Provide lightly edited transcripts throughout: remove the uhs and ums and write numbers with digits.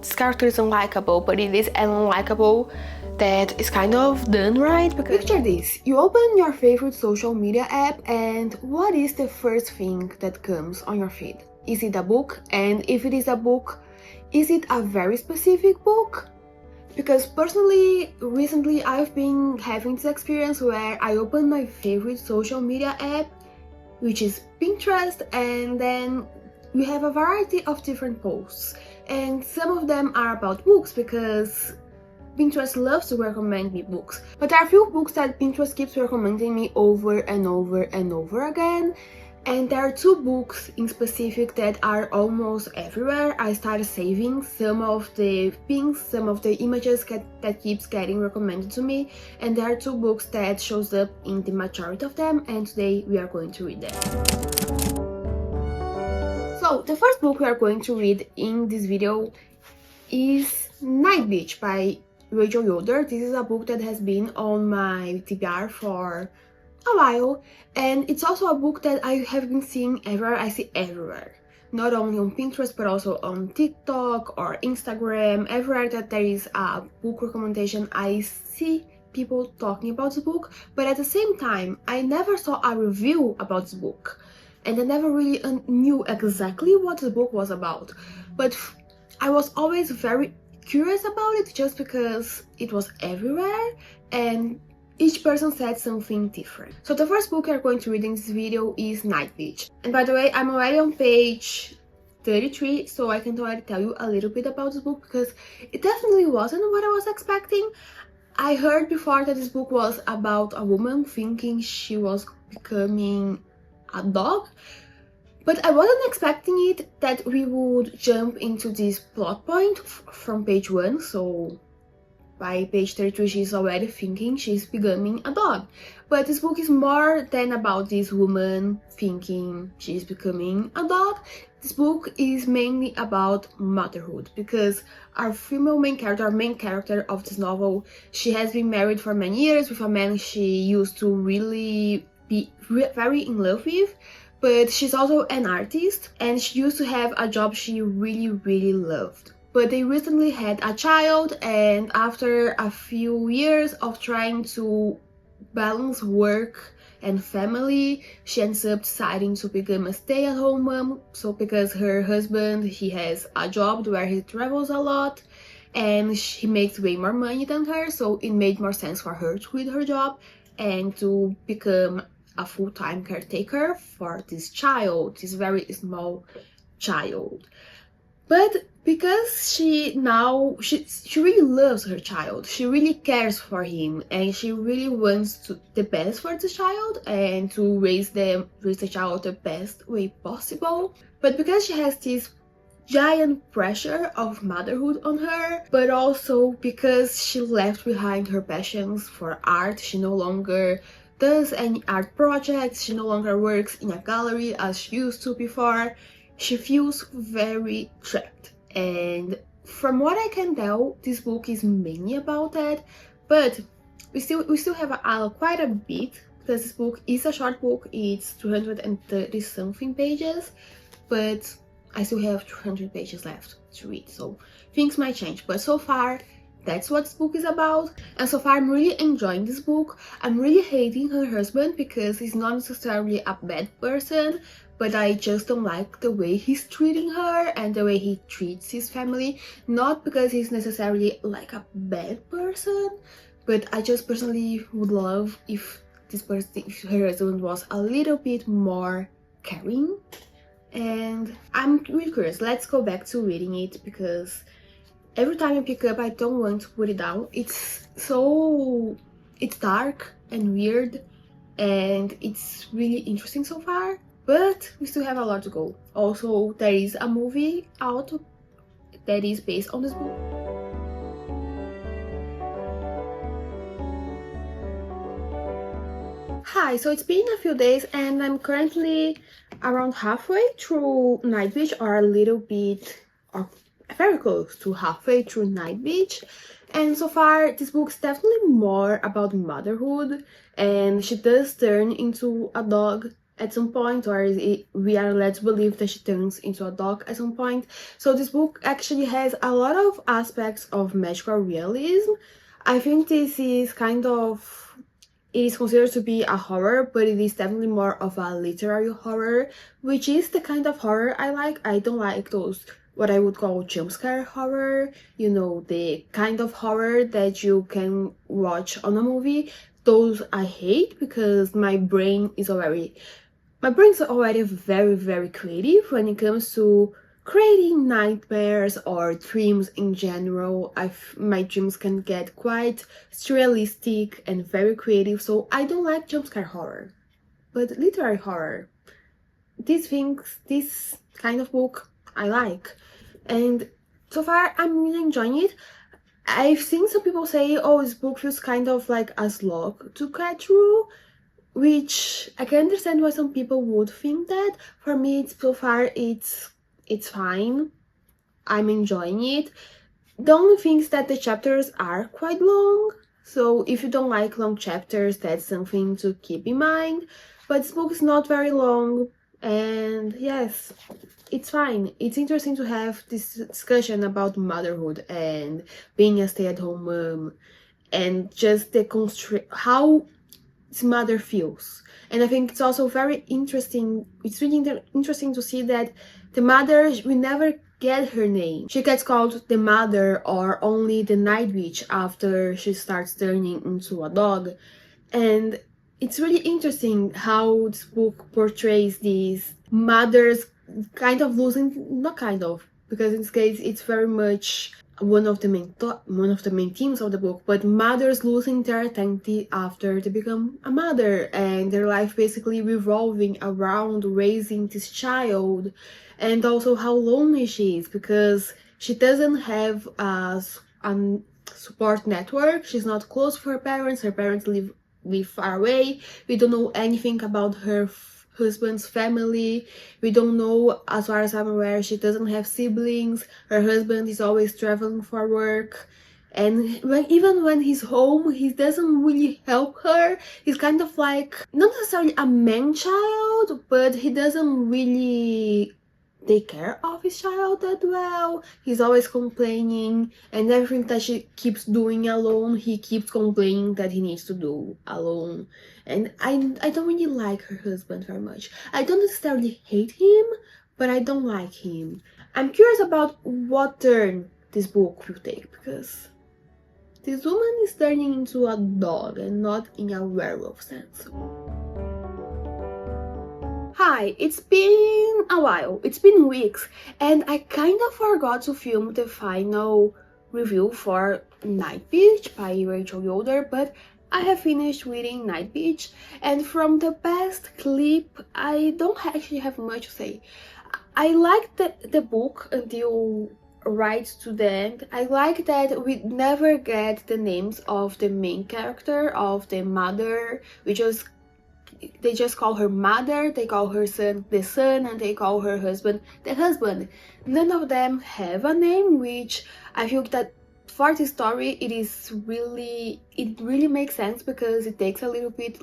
this character is unlikable, but it is an unlikable that is kind of done right. Because picture this, you open your favorite social media app and what is the first thing that comes on your feed? Is it a book? And if it is a book, is it a very specific book? Because personally, recently I've been having this experience where I open my favorite social media app, which is Pinterest, and then we have a variety of different posts. And some of them are about books because Pinterest loves to recommend me books. But there are a few books that Pinterest keeps recommending me over and over and over again. And there are two books in specific that are almost everywhere. I started saving some of the things, some of the images that keeps getting recommended to me. And there are two books that shows up in the majority of them, and today we are going to read them. So the first book we are going to read in this video is Nightbitch by Yoder. This is a book that has been on my TBR for a while, and it's also a book that I have been seeing everywhere. I see everywhere, not only on Pinterest but also on TikTok or Instagram. Everywhere that there is a book recommendation, I see people talking about the book, but at the same time I never saw a review about the book, and I never really knew exactly what the book was about. But I was always very curious about it just because it was everywhere and each person said something different. So the first book we are going to read in this video is Nightbitch. And by the way, I'm already on page 33, so I can already tell you a little bit about this book because it definitely wasn't what I was expecting. I heard before that this book was about a woman thinking she was becoming a dog, but I wasn't expecting it that we would jump into this plot point from page 1, so by page 33 she's already thinking she's becoming a dog. But this book is more than about this woman thinking she's becoming a dog. This book is mainly about motherhood, because our female main character of this novel, she has been married for many years with a man she used to really be very in love with, but she's also an artist and she used to have a job she really loved. But they recently had a child, and after a few years of trying to balance work and family, she ends up deciding to become a stay-at-home mom. So because her husband, he has a job where he travels a lot and he makes way more money than her, so it made more sense for her to quit her job and to become a full-time caretaker for this child, this very small child. But because she really loves her child, she really cares for him, and she really wants the best for the child and to raise the child the best way possible. But because she has this giant pressure of motherhood on her, but also because she left behind her passions for art, she no longer does any art projects, she no longer works in a gallery as she used to before, she feels very trapped. And from what I can tell, this book is mainly about that, but we still have quite a bit, because this book is a short book. It's 230 something pages, but I still have 200 pages left to read, so things might change. But so far, that's what this book is about, and so far I'm really enjoying this book. I'm really hating her husband because he's not necessarily a bad person, but I just don't like the way he's treating her and the way he treats his family. Not because he's necessarily like a bad person, but I just personally would love if her husband was a little bit more caring. And I'm really curious. Let's go back to reading it, because every time I pick up, I don't want to put it down. It's dark and weird, and it's really interesting so far, but we still have a lot to go. Also, there is a movie out that is based on this book. Hi, so it's been a few days and I'm currently around halfway through Nightbitch, or a little bit, or very close to halfway through Nightbitch. And so far, this book is definitely more about motherhood, and she does turn into a dog at some point, or we are led to believe that she turns into a dog at some point. So this book actually has a lot of aspects of magical realism. I think this is kind of, it is considered to be a horror, but it is definitely more of a literary horror, which is the kind of horror I like. I don't like those, what I would call jump scare horror, you know, the kind of horror that you can watch on a movie. Those I hate because my brain is already very, very creative when it comes to creating nightmares or dreams in general. My dreams can get quite surrealistic and very creative, so I don't like jump scare horror. But literary horror, this kind of book I like, and so far I'm really enjoying it. I've seen some people say, oh, this book feels kind of like a slog to get through, which I can understand why some people would think that. For me, so far it's fine. I'm enjoying it. The only thing is that the chapters are quite long, so if you don't like long chapters, that's something to keep in mind. But this book is not very long, and yes, it's fine. It's interesting to have this discussion about motherhood and being a stay-at-home mom, and just the how this mother feels. And I think it's also very interesting. It's really interesting to see that the mother, we never get her name. She gets called the mother or only the Nightbitch after she starts turning into a dog. And it's really interesting how this book portrays these mothers kind of losing, not kind of, because in this case it's very much one of the main themes of the book, but mothers losing their identity after they become a mother, and their life basically revolving around raising this child, and also how lonely she is because she doesn't have a support network. She's not close to her parents live far away. We don't know anything about her husband's family. We don't know, as far as I'm aware, she doesn't have siblings. Her husband is always traveling for work, and even when he's home, he doesn't really help her. He's kind of like, not necessarily a man-child, but he doesn't really take care of his child that well. He's always complaining, and everything that she keeps doing alone, he keeps complaining that he needs to do alone. And I don't really like her husband very much. I don't necessarily hate him, but I don't like him. I'm curious about what turn this book will take, because this woman is turning into a dog and not in a werewolf sense. Hi, it's been a while, it's been weeks, and I kind of forgot to film the final review for Nightbitch by Yoder, but I have finished reading Nightbitch, and from the past clip, I don't actually have much to say. I liked the book until right to the end. I like that we never get the names of the main character, of the mother. They just call her mother, they call her son the son, and they call her husband the husband. None of them have a name, which I feel that for this story it really makes sense, because it takes a little bit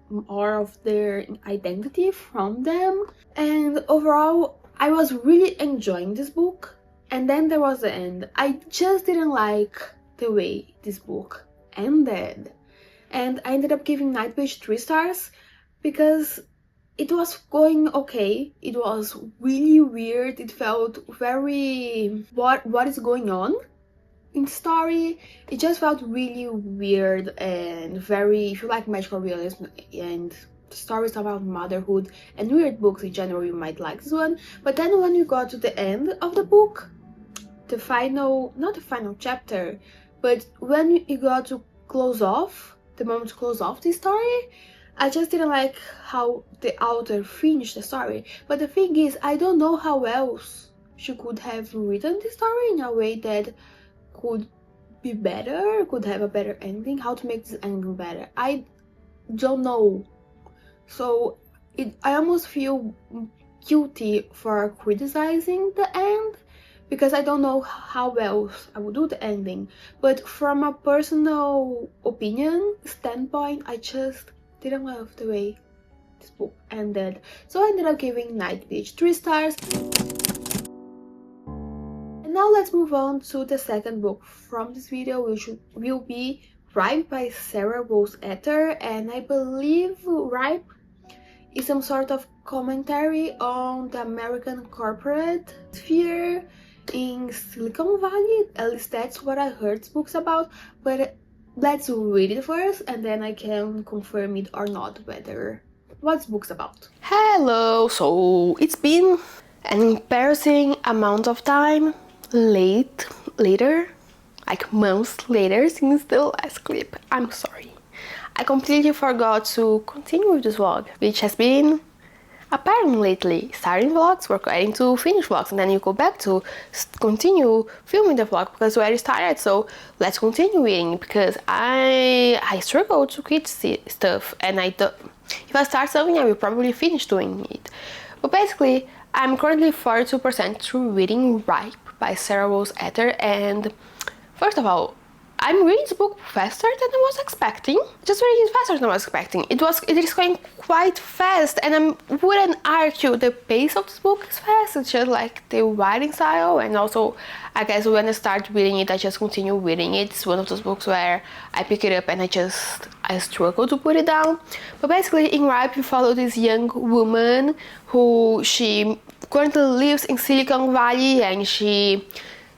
more of their identity from them. And overall, I was really enjoying this book. And then there was the end. I just didn't like the way this book ended, and I ended up giving Nightbitch 3 stars because it was going okay. It was really weird. It felt very what is going on in the story. It just felt really weird and very, if you like magical realism and stories about motherhood and weird books in general, you might like this one. But then when you got to the end of the book, not the final chapter, but when you got to the moment to close off the story, I just didn't like how the author finished the story. But the thing is, I don't know how else she could have written the story in a way that could be better, could have a better ending. How to make this ending better, I don't know. So I almost feel guilty for criticizing the end, because I don't know how else I would do the ending. But from a personal opinion standpoint, I just didn't love the way this book ended. So I ended up giving Nightbitch 3 stars. And now let's move on to the second book from this video, which will be Ripe by Sarah Rose Etter. And I believe Ripe is some sort of commentary on the American corporate sphere in Silicon Valley. At least that's what I heard books about, but let's read it first and then I can confirm it or not whether what's books about. Hello, so it's been an embarrassing amount of time later, like months later since the last clip. I'm sorry. I completely forgot to continue with this vlog, which has been a pattern lately. Starting vlogs, forgetting to finish vlogs, and then you go back to continue filming the vlog because where it started. So let's continue reading because I struggle to quit stuff, and if I start something I will probably finish doing it. But basically I'm currently 42% through reading Ripe by Sarah Rose Etter, and first of all, I'm reading this book faster than I was expecting. Just reading it faster than I was expecting. It is going quite fast, and I wouldn't argue the pace of this book is fast. It's just like the writing style, and also I guess when I start reading it, I just continue reading it. It's one of those books where I pick it up and I struggle to put it down. But basically in Ripe you follow this young woman who she currently lives in Silicon Valley, and she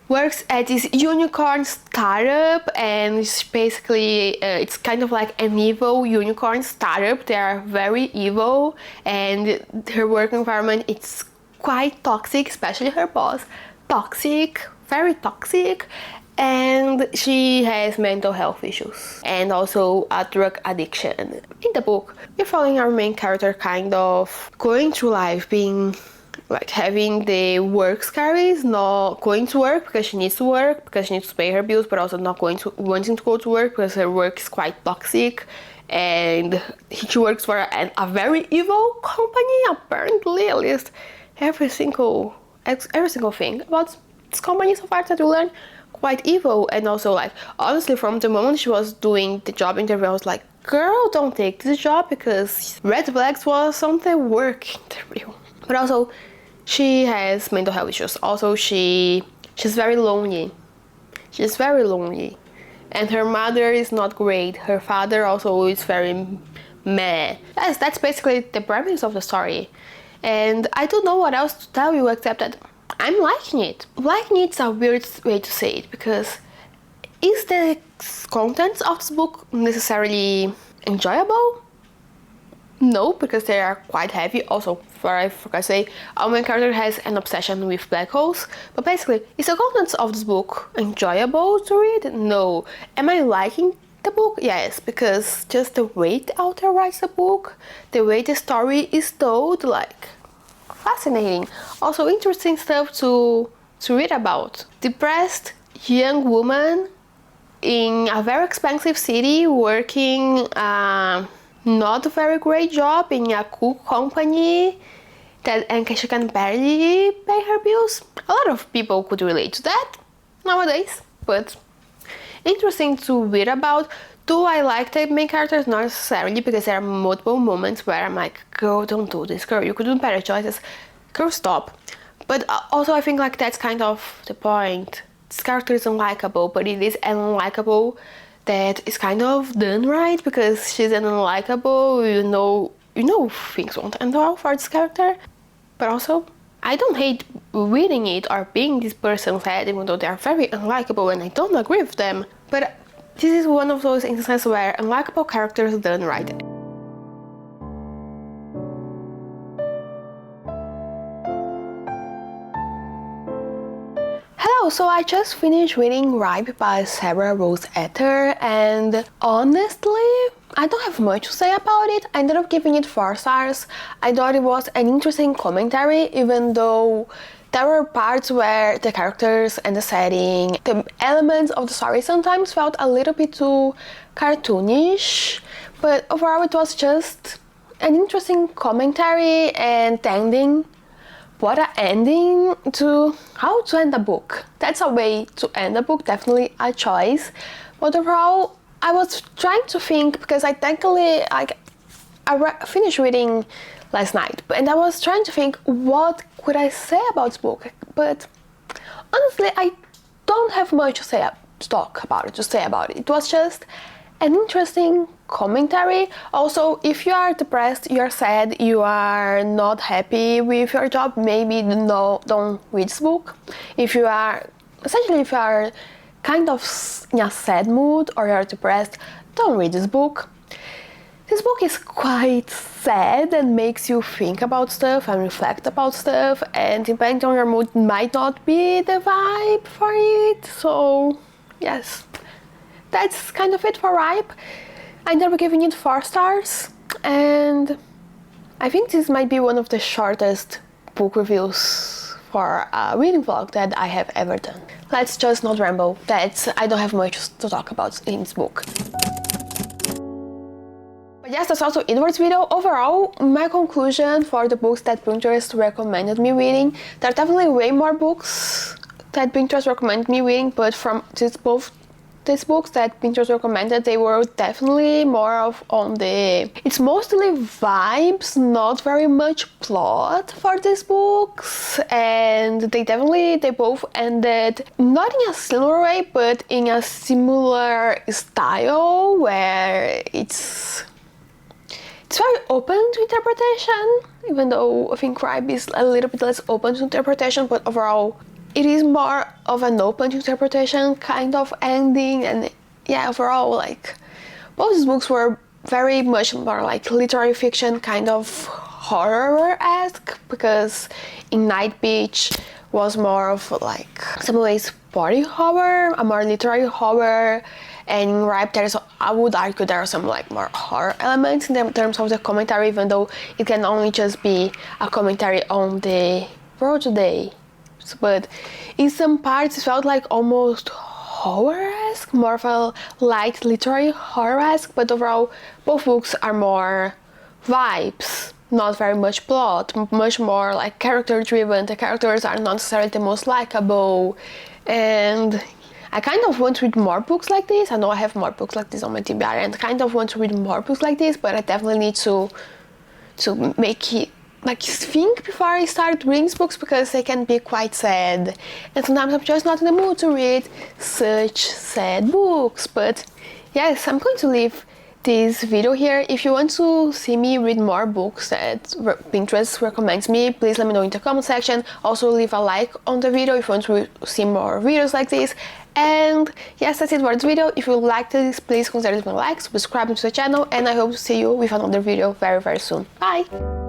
works at this unicorn startup, and it's basically it's kind of like an evil unicorn startup. They are very evil, and her work environment it's quite toxic, especially her boss. Toxic, very toxic, and she has mental health issues and also a drug addiction. In the book, we're following our main character kind of going through life being like having the work scaries, not going to work because she needs to work, because she needs to pay her bills, but also not wanting to go to work because her work is quite toxic, and she works for a very evil company, apparently. At least every single thing about this company so far that we learn quite evil. And also, like, honestly, from the moment she was doing the job interview, I was like, girl, don't take this job, because red flags was on the work interview. But also she has mental health issues. Also she's very lonely. She's very lonely, and her mother is not great. Her father also is very meh. That's basically the premise of the story, and I don't know what else to tell you except that I'm liking it. Liking it's a weird way to say it, because is the contents of this book necessarily enjoyable? No, because they are quite heavy. Also, I forgot to say, our main character has an obsession with black holes. But basically, is the contents of this book enjoyable to read? No. Am I liking the book? Yes, because just the way the author writes the book, the way the story is told, like, fascinating. Also interesting stuff to read about. Depressed young woman in a very expensive city working not a very great job in a cool company and she can barely pay her bills. A lot of people could relate to that nowadays, but interesting to read about. Do I like the main characters? Not necessarily, because there are multiple moments where I'm like, girl, don't do this, girl, you could do better choices, girl, stop. But also I think like that's kind of the point. This character is unlikable, but it is unlikable that is kind of done right, because she's an unlikable, you know things won't end well for this character. But also, I don't hate reading it or being this person's head, even though they are very unlikable and I don't agree with them. But this is one of those instances where unlikable characters done right. Hello, so I just finished reading Ripe by Sarah Rose Etter, and honestly, I don't have much to say about it. I ended up giving it 4 stars. I thought it was an interesting commentary, even though there were parts where the characters and the setting, the elements of the story sometimes felt a little bit too cartoonish, but overall it was just an interesting commentary and tending what an ending to how to end a book. That's a way to end a book, definitely a choice. But overall, I was trying to think, because I technically finished reading last night, and I was trying to think what could I say about this book, but honestly I don't have much to say about it. It was just an interesting commentary. Also, if you are depressed, you are sad, you are not happy with your job, maybe don't read this book. If you are kind of in a sad mood or you're depressed, don't read this book. This book is quite sad and makes you think about stuff and reflect about stuff, and depending on your mood might not be the vibe for it. So yes, that's kind of it for Ripe. I ended up giving it 4 stars, and I think this might be one of the shortest book reviews for a reading vlog that I have ever done. Let's just not ramble. I don't have much to talk about in this book. But yes, that's also it for this video. Overall, my conclusion for the books that Pinterest recommended me reading, there are definitely way more books that Pinterest recommended me reading, but from these books that Pinterest recommended, they were definitely more of on the... It's mostly vibes, not very much plot for these books, and they both ended not in a similar way, but in a similar style where it's very open to interpretation, even though I think Ripe is a little bit less open to interpretation, but overall it is more of an open to interpretation kind of ending. And yeah, overall, like, both these books were very much more like literary fiction, kind of horror-esque, because in Nightbitch was more of like some ways body horror, a more literary horror, and in Ripe I would argue there are some like more horror elements in terms of the commentary, even though it can only just be a commentary on the world today. But in some parts it felt like almost horror-esque, more of a light literary horror-esque, but overall both books are more vibes, not very much plot, much more like character-driven. The characters are not necessarily the most likable, and I kind of want to read more books like this. I know I have more books like this on my TBR, and kind of want to read more books like this, but I definitely need to make it like think before I start reading these books, because they can be quite sad, and sometimes I'm just not in the mood to read such sad books. But yes, I'm going to leave this video here. If you want to see me read more books that Pinterest recommends me, please let me know in the comment section. Also leave a like on the video if you want to see more videos like this. And yes, that's it for this video. If you liked this, please consider leaving a like, subscribing to the channel, and I hope to see you with another video very soon. Bye!